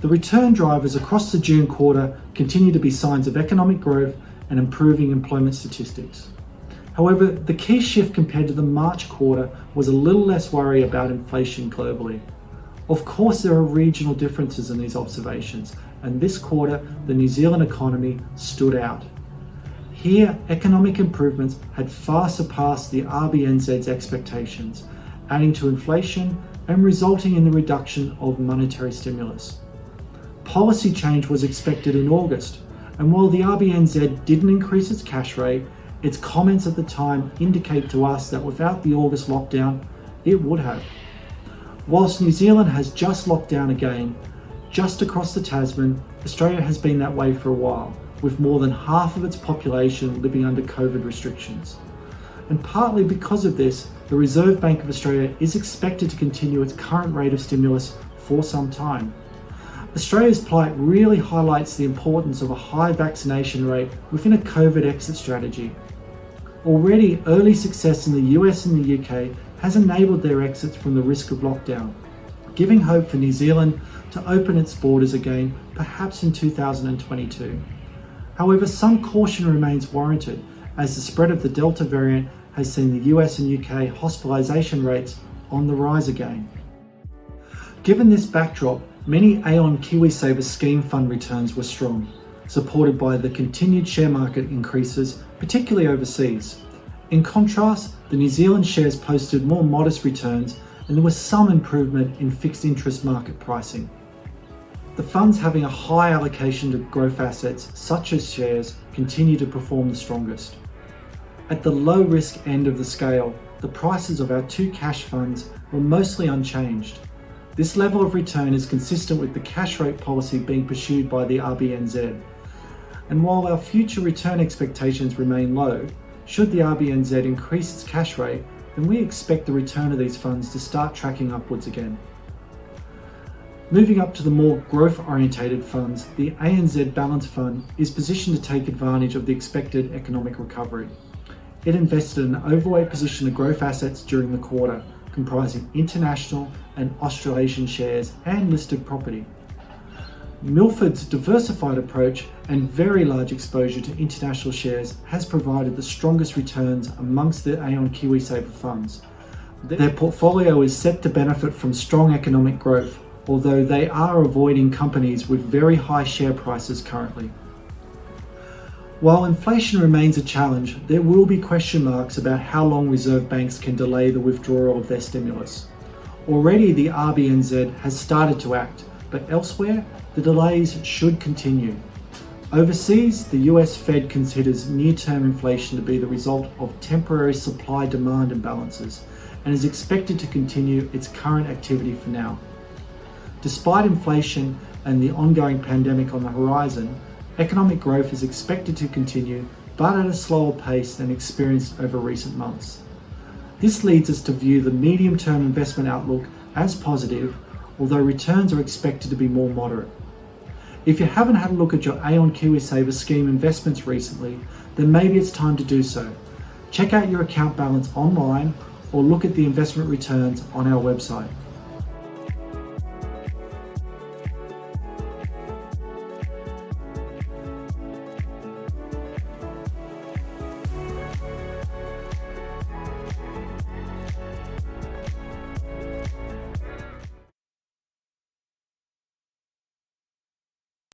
The return drivers across the June quarter continue to be signs of economic growth and improving employment statistics. However, the key shift compared to the March quarter was a little less worry about inflation globally. Of course, there are regional differences in these observations, and this quarter, the New Zealand economy stood out. Here, economic improvements had far surpassed the RBNZ's expectations, adding to inflation and resulting in the reduction of monetary stimulus. Policy change was expected in August, and while the RBNZ didn't increase its cash rate, its comments at the time indicate to us that without the August lockdown, it would have. Whilst New Zealand has just locked down again, just across the Tasman, Australia has been that way for a while, with more than half of its population living under COVID restrictions. And partly because of this, the Reserve Bank of Australia is expected to continue its current rate of stimulus for some time. Australia's plight really highlights the importance of a high vaccination rate within a COVID exit strategy. Already, early success in the US and the UK has enabled their exits from the risk of lockdown, giving hope for New Zealand to open its borders again, perhaps in 2022. However, some caution remains warranted as the spread of the Delta variant has seen the US and UK hospitalisation rates on the rise again. Given this backdrop, many Aon KiwiSaver Scheme fund returns were strong, supported by the continued share market increases, particularly overseas. In contrast, the New Zealand shares posted more modest returns, and there was some improvement in fixed interest market pricing. The funds having a high allocation to growth assets, such as shares, continue to perform the strongest. At the low risk end of the scale, the prices of our two cash funds were mostly unchanged. This level of return is consistent with the cash rate policy being pursued by the RBNZ. And while our future return expectations remain low, should the RBNZ increase its cash rate, then we expect the return of these funds to start tracking upwards again. Moving up to the more growth-orientated funds, the Anz Balance Fund is positioned to take advantage of the expected economic recovery. It invested an overweight position of growth assets during the quarter, comprising international and Australasian shares and listed property. Milford's diversified approach and very large exposure to international shares has provided the strongest returns amongst the Aon KiwiSaver funds. Their portfolio is set to benefit from strong economic growth, although they are avoiding companies with very high share prices currently. While inflation remains a challenge, there will be question marks about how long reserve banks can delay the withdrawal of their stimulus. Already the RBNZ has started to act, but elsewhere, the delays should continue. Overseas, the US Fed considers near-term inflation to be the result of temporary supply-demand imbalances and is expected to continue its current activity for now. Despite inflation and the ongoing pandemic on the horizon, economic growth is expected to continue, but at a slower pace than experienced over recent months. This leads us to view the medium-term investment outlook as positive, although returns are expected to be more moderate. If you haven't had a look at your Aon KiwiSaver Scheme investments recently, then maybe it's time to do so. Check out your account balance online or look at the investment returns on our website.